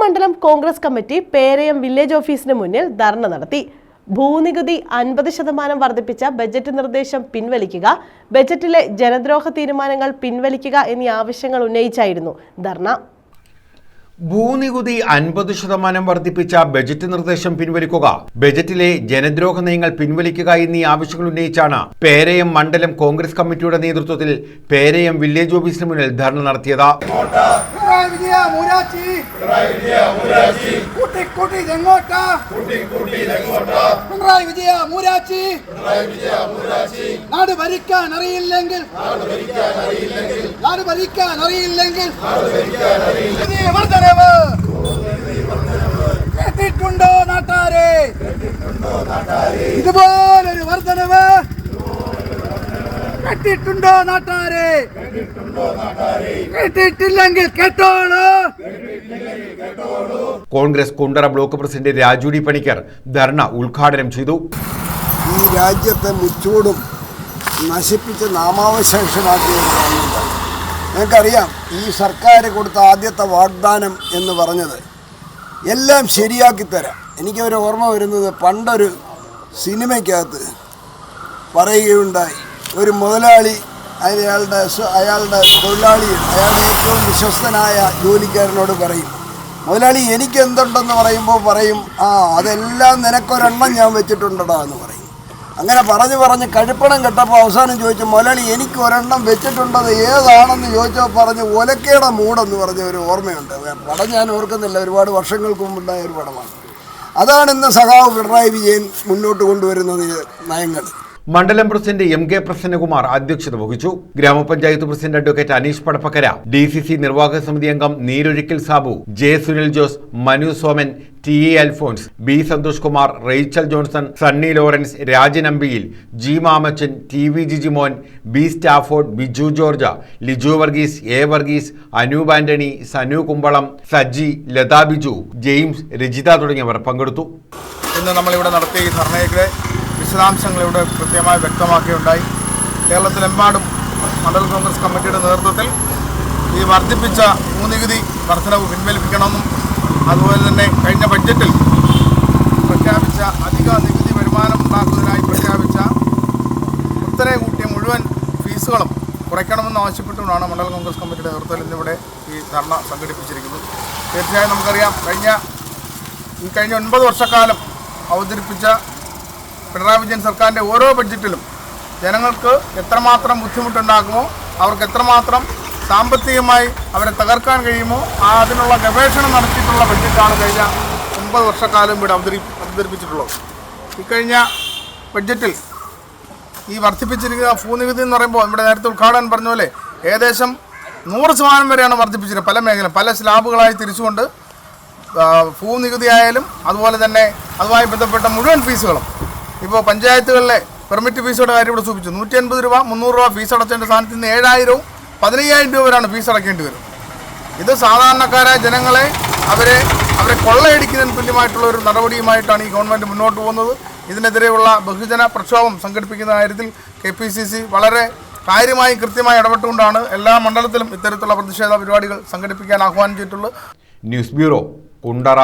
മണ്ഡലം Congress committee Perayam village ഓഫീസിന് മുന്നിൽ ധർണ നടത്തി. ഭൂനികുതി 50% വർദ്ധിപ്പിച്ച ബജറ്റ് നിർദ്ദേശം പിൻവലിക്കുക, ബജറ്റിലെ ജനദ്രോഹ തീരുമാനങ്ങൾ പിൻവലിക്കുക എന്നീ ആവശ്യങ്ങൾ ഉന്നയിച്ചായിരുന്നു ധർണ. ഭൂനികുതി 50% വർദ്ധിപ്പിച്ച ബജറ്റ് നിർദ്ദേശം പിൻവലിക്കുക, ബജറ്റിലെ ജനദ്രോഹ നയങ്ങൾ പിൻവലിക്കുക എന്നീ ആവശ്യങ്ങൾ ഉന്നയിച്ചാണ് പേരയം മണ്ഡലം കോൺഗ്രസ് കമ്മിറ്റിയുടെ നേതൃത്വത്തിൽ പേരയം വില്ലേജ് ഓഫീസിന് മുന്നിൽ ധർണ നടത്തിയത്. കേട്ടിട്ടുണ്ടോ നാട്ടാരെ? ഇതുപോലൊരു വർധനവ് കേട്ടിട്ടുണ്ടോ നാട്ടാരെ? കേട്ടിട്ടില്ലെങ്കിൽ കേട്ടോളൂ. Congress Kundara block president Raju D Panicker dharna ഉദ്ഘാടനം ചെയ്തു. ഈ രാജ്യത്തെ മുച്ചൂടും നശിപ്പിച്ച് നാമാവശേഷമാക്കിയത് നിങ്ങൾക്കറിയാം. ഈ സർക്കാർ കൊടുത്ത ആദ്യത്തെ വാഗ്ദാനം എന്ന് പറഞ്ഞത് എല്ലാം ശരിയാക്കി തരാം. എനിക്കൊരു ഓർമ്മ വരുന്നത്, പണ്ടൊരു സിനിമയ്ക്കകത്ത് പറയുകയുണ്ടായി, ഒരു മുതലാളി അയാളുടെ തൊഴിലാളി, അയാളുടെ ഏറ്റവും വിശ്വസ്തനായ ജോലിക്കാരനോട് പറയും, മുതലാളി എനിക്ക് എന്തുണ്ടെന്ന് പറയുമ്പോൾ പറയും, അതെല്ലാം നിനക്കൊരെണ്ണം ഞാൻ വെച്ചിട്ടുണ്ടടാ എന്ന് പറയും. അങ്ങനെ പറഞ്ഞ് കഴുപ്പണം കെട്ടപ്പോൾ അവസാനം ചോദിച്ചു, മുതലാളി എനിക്ക് ഒരെണ്ണം വെച്ചിട്ടുണ്ടത് ഏതാണെന്ന് ചോദിച്ചപ്പോൾ പറഞ്ഞ് ഒലക്കയുടെ മൂടെന്ന് പറഞ്ഞ ഒരു ഓർമ്മയുണ്ട്. പടം ഞാൻ ഓർക്കുന്നില്ല, ഒരുപാട് വർഷങ്ങൾക്ക് മുമ്പുണ്ടായ ഒരു പടമാണ്. അതാണ് ഇന്ന് സഖാവ് പിണറായി വിജയൻ മുന്നോട്ട് കൊണ്ടുവരുന്ന നയങ്ങൾ. മണ്ഡലം പ്രസിഡന്റ് എം കെ പ്രസന്നകുമാർ അധ്യക്ഷത വഹിച്ചു. Grama panchayat president advocate Aneesh Padappakkara, DCC നിർവാഹക സമിതി അംഗം Neerozhikkal Sabu, J Sunil Jose, Manu Soman, TA Alphonse, B Santhosh Kumar, Rachel Johnson, Sunny Lawrence, Rajan Ambiyil, G Mamachan, TV Jijimon, B Stafford, Biju George, Liju Varghese, A Varghese, Anoop Antony, Sanu Kumbalam, Saji, Latha Biju, James, Rajitha തുടങ്ങിയവർ പങ്കെടുത്തു. ഇന്ന് നമ്മളിവിടെ നടത്തിയ ഈ ധർണയുടെ വിശദാംശങ്ങൾ ഇവിടെ കൃത്യമായി വ്യക്തമാക്കിയുണ്ടായി. കേരളത്തിലെമ്പാടും മണ്ഡലം കോൺഗ്രസ് കമ്മിറ്റിയുടെ നേതൃത്വത്തിൽ ഈ വർദ്ധിപ്പിച്ച ഭൂനികുതി വർധനവ് പിൻവലിപ്പിക്കണമെന്നും അതുപോലെ തന്നെ കഴിഞ്ഞ ബഡ്ജറ്റിൽ പ്രഖ്യാപിച്ച അധിക നികുതി വരുമാനം ഉണ്ടാക്കുന്നതിനായി പ്രഖ്യാപിച്ച കുത്തനെ കൂട്ടിയ മുഴുവൻ ഫീസുകളും കുറയ്ക്കണമെന്ന് ആവശ്യപ്പെട്ടുകൊണ്ടാണ് മണ്ഡലം കോൺഗ്രസ് കമ്മിറ്റിയുടെ നേതൃത്വത്തിൽ ഇന്നിവിടെ ഈ ധർണ സംഘടിപ്പിച്ചിരിക്കുന്നത്. തീർച്ചയായും നമുക്കറിയാം, കഴിഞ്ഞ 9 വർഷക്കാലം അവതരിപ്പിച്ച പിണറായി വിജയൻ സർക്കാരിൻ്റെ ഓരോ ബഡ്ജറ്റിലും ജനങ്ങൾക്ക് എത്രമാത്രം ബുദ്ധിമുട്ടുണ്ടാകുമോ, അവർക്ക് എത്രമാത്രം സാമ്പത്തികമായി അവരെ തകർക്കാൻ കഴിയുമോ അതിനുള്ള ഗവേഷണം നടത്തിയിട്ടുള്ള ബഡ്ജറ്റാണ് കഴിഞ്ഞ 9 വർഷക്കാലം ഇവിടെ അവതരിപ്പിച്ചിട്ടുള്ളത്. ഇക്കഴിഞ്ഞ ബഡ്ജറ്റിൽ ഈ വർദ്ധിപ്പിച്ചിരിക്കുന്ന ഭൂനികുതി എന്ന് പറയുമ്പോൾ ഇവിടെ നേരത്തെ ഉദ്ഘാടനം പറഞ്ഞ പോലെ ഏകദേശം 100% വരെയാണ് വർദ്ധിപ്പിച്ചിരിക്കുന്നത്. പല മേഖലയും പല സ്ലാബുകളായി തിരിച്ചുകൊണ്ട് ഭൂനികുതി ആയാലും അതുപോലെ തന്നെ അതുമായി ബന്ധപ്പെട്ട മുഴുവൻ ഫീസുകളും, ഇപ്പോൾ പഞ്ചായത്തുകളിലെ പെർമിറ്റ് ഫീസുകളുടെ കാര്യം ഇവിടെ സൂചിപ്പിച്ചു. 150 രൂപ 300 രൂപ ഫീസ് അടച്ചതിൻ്റെ സ്ഥാനത്ത് നിന്ന് 7,000 15,000 രൂപ വരെയാണ് ഫീസ് അടയ്ക്കേണ്ടി വരും. ഇത് സാധാരണക്കാരായ ജനങ്ങളെ അവരെ കൊള്ളയടിക്കുന്നതിന് തുല്യമായിട്ടുള്ള ഒരു നടപടിയുമായിട്ടാണ് ഈ ഗവൺമെൻറ് മുന്നോട്ട് പോകുന്നത്. ഇതിനെതിരെയുള്ള ബഹുജന പ്രക്ഷോഭം സംഘടിപ്പിക്കുന്ന കാര്യത്തിൽ KPCC വളരെ കാര്യമായി കൃത്യമായി ഇടപെട്ടുകൊണ്ടാണ് എല്ലാ മണ്ഡലത്തിലും ഇത്തരത്തിലുള്ള പ്രതിഷേധ പരിപാടികൾ സംഘടിപ്പിക്കാൻ ആഹ്വാനം ചെയ്തിട്ടുള്ളത്. News bureau, Kundara.